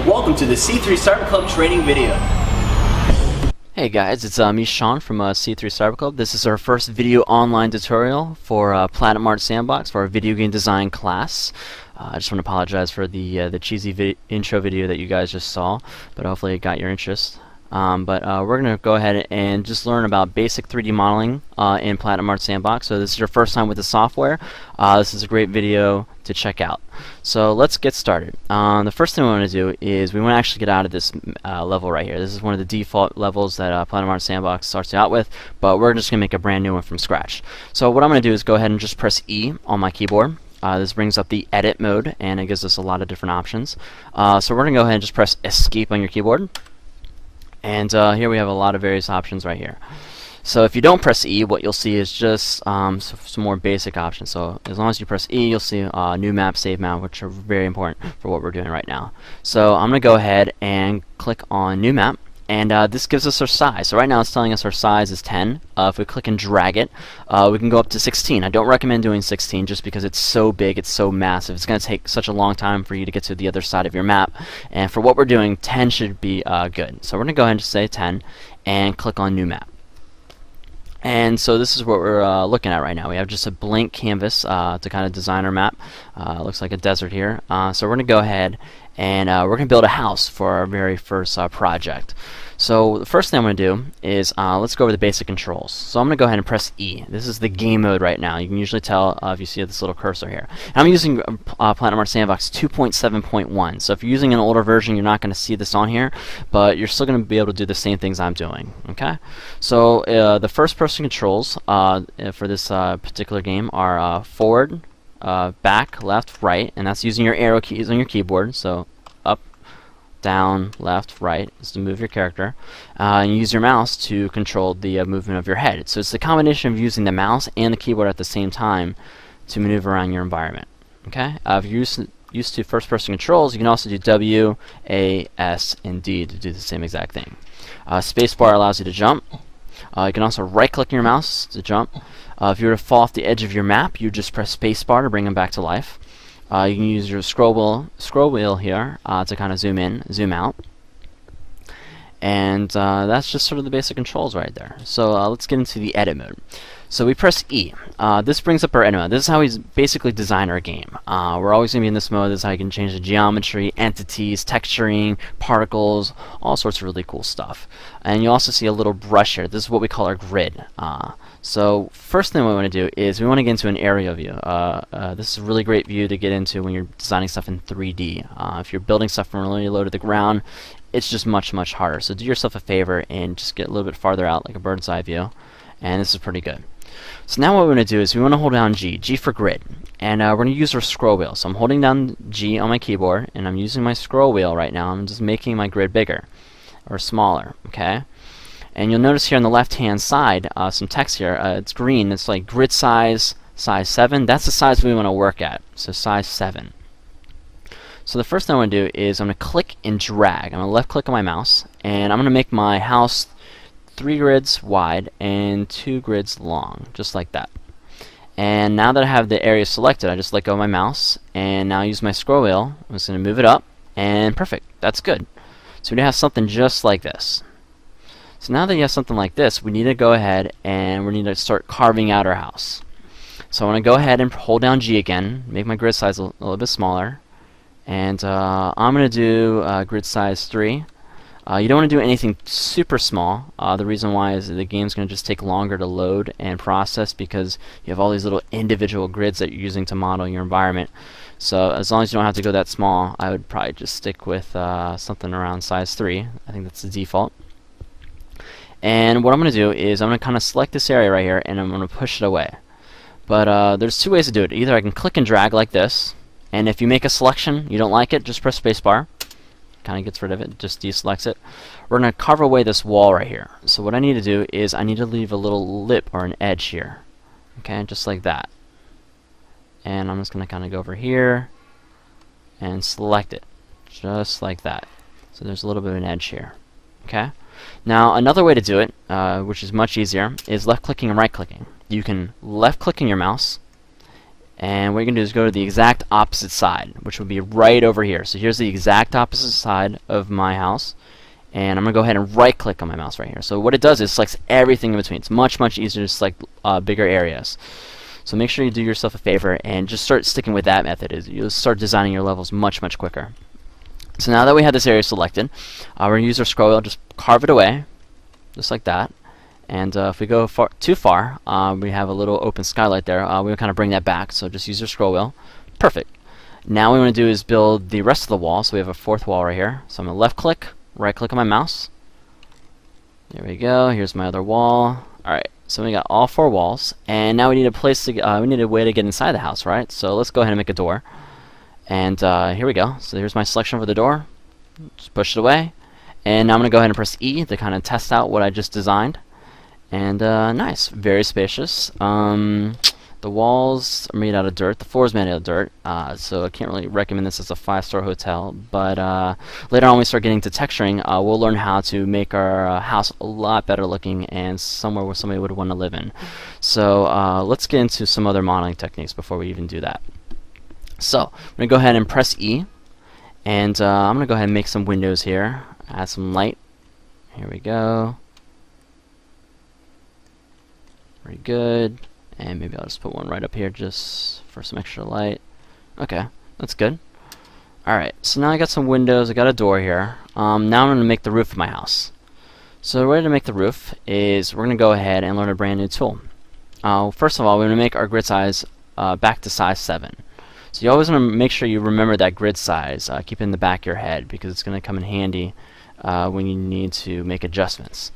Welcome to the C3CyberClub training video. Hey guys, it's me Sean from C3CyberClub. This is our first video online tutorial for Platinum Art Sandbox for our video game design class. I just want to apologize for the cheesy intro video that you guys just saw, but hopefully it got your interest. We're going to go ahead and just learn about basic 3D modeling in Platinum Art Sandbox. So this is your first time with the software. This is a great video to check out. So let's get started. The first thing we want to do is we want to actually get out of this level right here. This is one of the default levels that Platinum Art Sandbox starts you out with, but we're just going to make a brand new one from scratch. So what I'm going to do is go ahead and just press E on my keyboard. This brings up the edit mode, and it gives us a lot of different options. So we're going to go ahead and just press escape on your keyboard. And here we have a lot of various options right here. So if you don't press E, what you'll see is just some more basic options. So as long as you press E, you'll see new map, save map, which are very important for what we're doing right now. So I'm going to go ahead and click on new map. And this gives us our size. So right now it's telling us our size is 10. If we click and drag it, we can go up to 16. I don't recommend doing 16 just because it's so big, it's so massive. It's going to take such a long time for you to get to the other side of your map. And for what we're doing, 10 should be good. So we're going to go ahead and just say 10 and click on new map. And so this is what we're looking at right now. We have just a blank canvas to kind of design our map. Looks like a desert here. So we're going to go ahead and we're going to build a house for our very first project. So the first thing I'm going to do is let's go over the basic controls. So I'm going to go ahead and press E. This is the game mode right now. You can usually tell if you see this little cursor here. And I'm using Platinum Art Sandbox 2.7.1. So if you're using an older version, you're not going to see this on here, but you're still going to be able to do the same things I'm doing. Okay. So the first person controls for this particular game are forward, back, left, right, and that's using your arrow keys on your keyboard. So up, down, left, right is to move your character. And you use your mouse to control the movement of your head. So it's the combination of using the mouse and the keyboard at the same time to maneuver around your environment. Okay. If you're used to first-person controls, you can also do W, A, S, and D to do the same exact thing. Spacebar allows you to jump. You can also right-click your mouse to jump. If you were to fall off the edge of your map, you just press spacebar to bring them back to life. You can use your scroll wheel here to kind of zoom in, zoom out. And that's just sort of the basic controls right there. So let's get into the edit mode. So we press E. This brings up our edit mode. This is how we basically design our game. We're always going to be in this mode. This is how you can change the geometry, entities, texturing, particles, all sorts of really cool stuff. And you also see a little brush here. This is what we call our grid. So first thing we want to do is we want to get into an area view. This is a really great view to get into when you're designing stuff in 3D. If you're building stuff from really low to the ground, it's just much harder. So do yourself a favor and just get a little bit farther out, like a bird's eye view. And this is pretty good. So now what we're going to do is we want to hold down G for grid. And we're going to use our scroll wheel. So I'm holding down G on my keyboard, and I'm using my scroll wheel right now. I'm just making my grid bigger or smaller. Okay. And you'll notice here on the left-hand side, some text here. It's green. It's like grid size 7. That's the size we want to work at. So size 7. So the first thing I want to do is I'm going to click and drag. I'm going to left-click on my mouse, and I'm going to make my house 3 grids wide and 2 grids long, just like that. And now that I have the area selected, I just let go of my mouse, and now I use my scroll wheel. I'm just going to move it up, and perfect. That's good. So we have something just like this. So now that you have something like this, we need to go ahead and we need to start carving out our house. So I want to go ahead and hold down G again, make my grid size a little bit smaller, and I'm going to do grid size 3. You don't want to do anything super small. The reason why is that the game's going to just take longer to load and process because you have all these little individual grids that you're using to model your environment. So as long as you don't have to go that small, I would probably just stick with something around size 3. I think that's the default. And what I'm going to do is I'm going to kind of select this area right here and I'm going to push it away. But there's 2 ways to do it. Either I can click and drag like this, and if you make a selection, you don't like it, just press spacebar. Kind of gets rid of it, just deselects it. We're going to carve away this wall right here. So what I need to do is I need to leave a little lip or an edge here. Okay, just like that. And I'm just going to kind of go over here and select it. Just like that. So there's a little bit of an edge here. Okay. Now another way to do it, which is much easier, is left clicking and right clicking. You can left click in your mouse And what you're going to do is go to the exact opposite side, which would be right over here. So here's the exact opposite side of my house. And I'm going to go ahead and right click on my mouse right here. So what it does is selects everything in between. It's much easier to select bigger areas. So make sure you do yourself a favor and just start sticking with that method. You'll start designing your levels much quicker. So now that we have this area selected, we're going to use our scroll wheel, just carve it away, just like that. And if we go too far, we have a little open skylight there. We'll kind of bring that back, so just use your scroll wheel. Perfect. Now what we want to do is build the rest of the wall, so we have a fourth wall right here. So I'm going to left click, right click on my mouse. There we go, here's my other wall. Alright, so we got all 4 walls, and now we need a place to we need a way to get inside the house, right? So let's go ahead and make a door. And here we go. So here's my selection for the door. Just push it away. And now I'm going to go ahead and press E to kind of test out what I just designed. And nice, very spacious. The walls are made out of dirt. The floor is made out of dirt. So I can't really recommend this as a 5-star hotel. But later on, when we start getting to texturing, we'll learn how to make our house a lot better looking and somewhere where somebody would want to live in. So let's get into some other modeling techniques before we even do that. So I'm going to go ahead and press E. And I'm going to go ahead and make some windows here. Add some light. Here we go. Very good. And maybe I'll just put one right up here just for some extra light. Okay, that's good. Alright, so now I got some windows, I got a door here. Now I'm going to make the roof of my house. So the way to make the roof is we're going to go ahead and learn a brand new tool. First of all, we're going to make our grid size back to size 7. So you always want to make sure you remember that grid size. Keep it in the back of your head because it's going to come in handy when you need to make adjustments.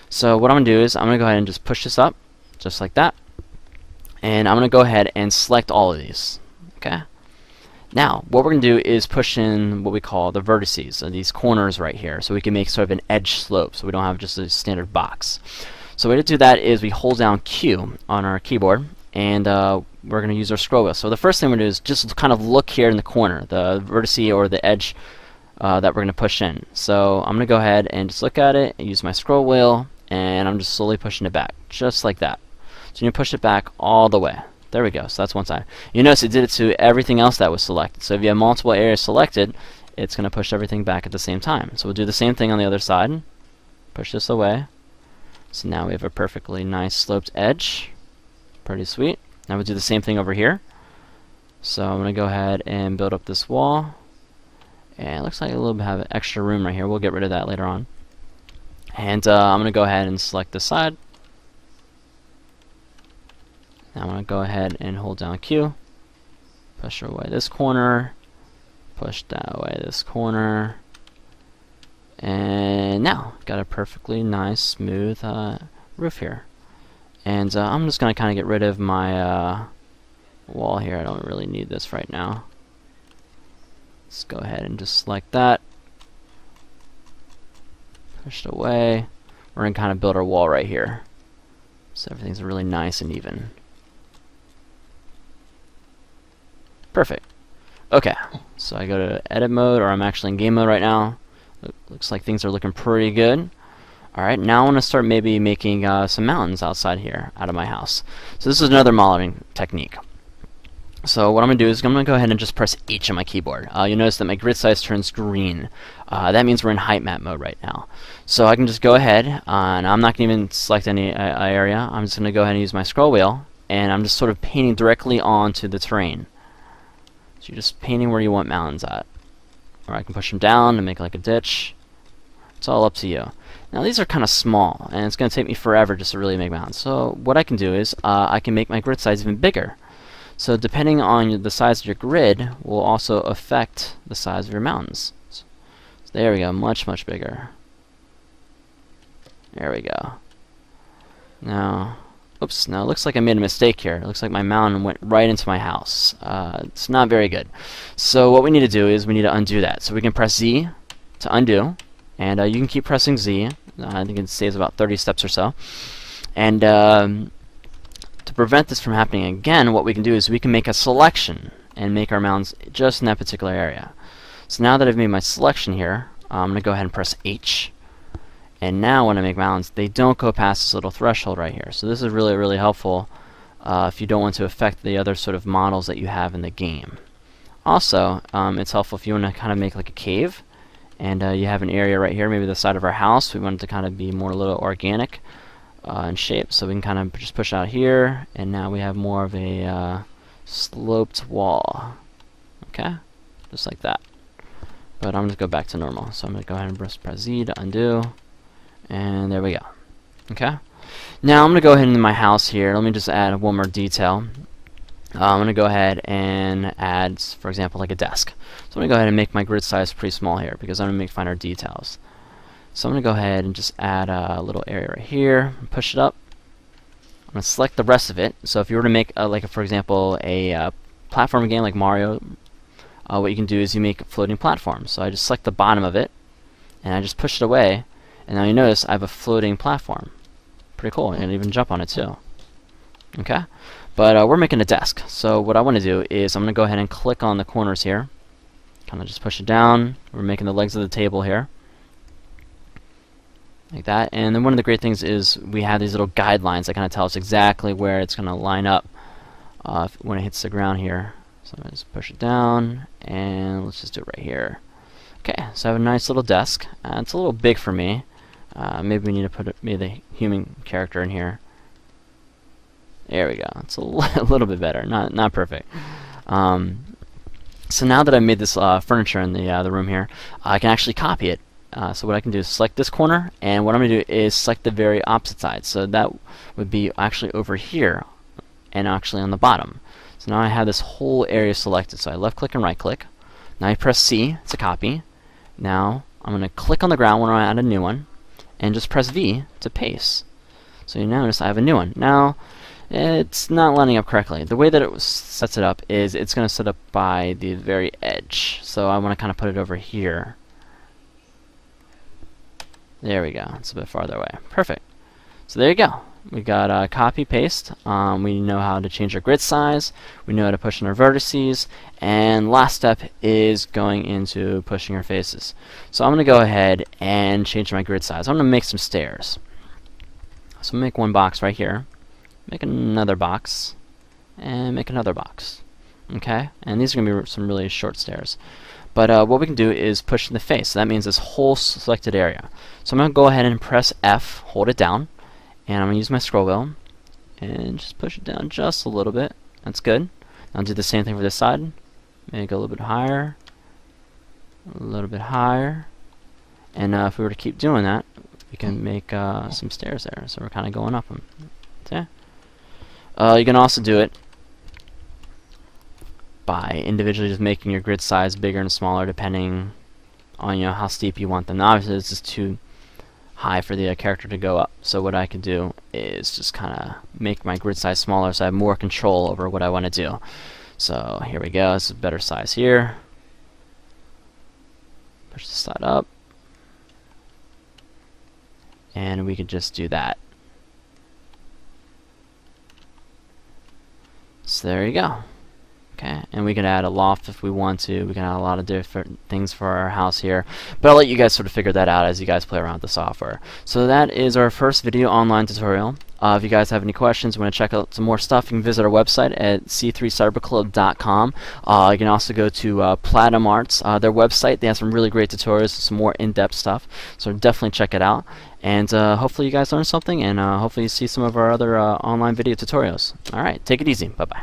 So what I'm going to do is I'm going to go ahead and just push this up, just like that. And I'm going to go ahead and select all of these. Okay. Now, what we're going to do is push in what we call the vertices, so these corners right here, so we can make sort of an edge slope, so we don't have just a standard box. So the way to do that is we hold down Q on our keyboard, and we're going to use our scroll wheel. So the first thing we're going to do is just kind of look here in the corner, the vertice or the edge that we're going to push in. So I'm going to go ahead and just look at it, and use my scroll wheel, and I'm just slowly pushing it back, just like that. So you push it back all the way. There we go. So that's one side. You notice it did it to everything else that was selected. So if you have multiple areas selected, it's going to push everything back at the same time. So we'll do the same thing on the other side. Push this away. So now we have a perfectly nice sloped edge. Pretty sweet. Now we'll do the same thing over here. So I'm going to go ahead and build up this wall. And it looks like a little bit of extra room right here. We'll get rid of that later on. And I'm going to go ahead and select this side. Now I'm going to go ahead and hold down Q, push away this corner, push that away this corner, and now got a perfectly nice smooth roof here. And I'm just going to kind of get rid of my wall here. I don't really need this right now. Let's go ahead and just select that, push it away. We're going to kind of build our wall right here, so everything's really nice and even. Perfect. Okay, so I go to edit mode, or I'm actually in game mode right now. Looks like things are looking pretty good. Alright, now I want to start maybe making some mountains outside here, out of my house. So this is another modeling technique. So what I'm going to do is I'm going to go ahead and just press H on my keyboard. You'll notice that my grid size turns green. That means we're in height map mode right now. So I can just go ahead, and I'm not going to even select any area. I'm just going to go ahead and use my scroll wheel, and I'm just sort of painting directly onto the terrain. So you're just painting where you want mountains at. Or I can push them down and make like a ditch. It's all up to you. Now these are kind of small, and it's going to take me forever just to really make mountains. So what I can do is I can make my grid size even bigger. So depending on the size of your grid will also affect the size of your mountains. So there we go, much bigger. There we go. Now, oops, now it looks like I made a mistake here. It looks like my mountain went right into my house. It's not very good. So what we need to do is we need to undo that. So we can press Z to undo, and you can keep pressing Z. I think it saves about 30 steps or so. And to prevent this from happening again, what we can do is we can make a selection and make our mountains just in that particular area. So now that I've made my selection here, I'm going to go ahead and press H. And now when I make mountains, they don't go past this little threshold right here. So this is really helpful if you don't want to affect the other sort of models that you have in the game. Also, it's helpful if you want to kind of make like a cave, and you have an area right here, maybe the side of our house. We want it to kind of be more a little organic in shape, so we can kind of just push out here, and now we have more of a sloped wall. Okay, just like that. But I'm going to go back to normal, so I'm going to go ahead and press Z to undo, and there we go. Okay. Now I'm going to go ahead into my house here. Let me just add one more detail. I'm going to go ahead and add, for example, like a desk. So I'm going to go ahead and make my grid size pretty small here because I'm going to make finer details. So I'm going to go ahead and just add a little area right here, push it up. I'm going to select the rest of it. So if you were to make, for example, a platform game like Mario, what you can do is you make floating platforms. So I just select the bottom of it, and I just push it away, and now you notice I have a floating platform. Pretty cool, and even jump on it too. Okay, but we're making a desk. So what I want to do is I'm going to go ahead and click on the corners here, kind of just push it down. We're making the legs of the table here, like that. And then one of the great things is we have these little guidelines that kind of tell us exactly where it's going to line up when it hits the ground here. So I'm going to just push it down, and let's just do it right here. Okay, so I have a nice little desk. It's a little big for me. Maybe we need to put maybe the human character in here. There we go. It's a little bit better. Not perfect. So now that I've made this furniture in the room here, I can actually copy it. So what I can do is select this corner, and what I'm going to do is select the very opposite side. So that would be actually over here, and actually on the bottom. So now I have this whole area selected. So I left click and right click. Now I press C to copy. Now I'm going to click on the ground when I add a new one, and just press V to paste. So you notice I have a new one. Now it's not lining up correctly. The way that it sets it up is it's going to set up by the very edge. So I want to kind of put it over here. There we go. It's a bit farther away. Perfect. So there you go. We got copy paste. We know how to change our grid size. We know how to push in our vertices. And last step is going into pushing our faces. So I'm going to go ahead and change my grid size. I'm going to make some stairs. So make one box right here. Make another box. And make another box. Okay? And these are going to be some really short stairs. But what we can do is push in the face. So that means this whole selected area. So I'm going to go ahead and press F, hold it down. And I'm going to use my scroll wheel and just push it down just a little bit. That's good. I'll do the same thing for this side. Make it a little bit higher. A little bit higher. And if we were to keep doing that, we can make some stairs there. So we're kind of going up them. Okay. You can also do it by individually just making your grid size bigger and smaller depending on how steep you want them. Now, obviously, this is too high for the character to go up. So what I could do is just kind of make my grid size smaller so I have more control over what I want to do. So here we go. This is a better size here. Push the side up. And we could just do that. So there you go. Okay, and we can add a loft if we want to. We can add a lot of different things for our house here. But I'll let you guys sort of figure that out as you guys play around with the software. So that is our first video online tutorial. If you guys have any questions, want to check out some more stuff, you can visit our website at C3CyberClub.com. You can also go to Platinum Arts, their website. They have some really great tutorials, some more in-depth stuff. So definitely check it out. And hopefully you guys learned something, and hopefully you see some of our other online video tutorials. Alright, take it easy. Bye-bye.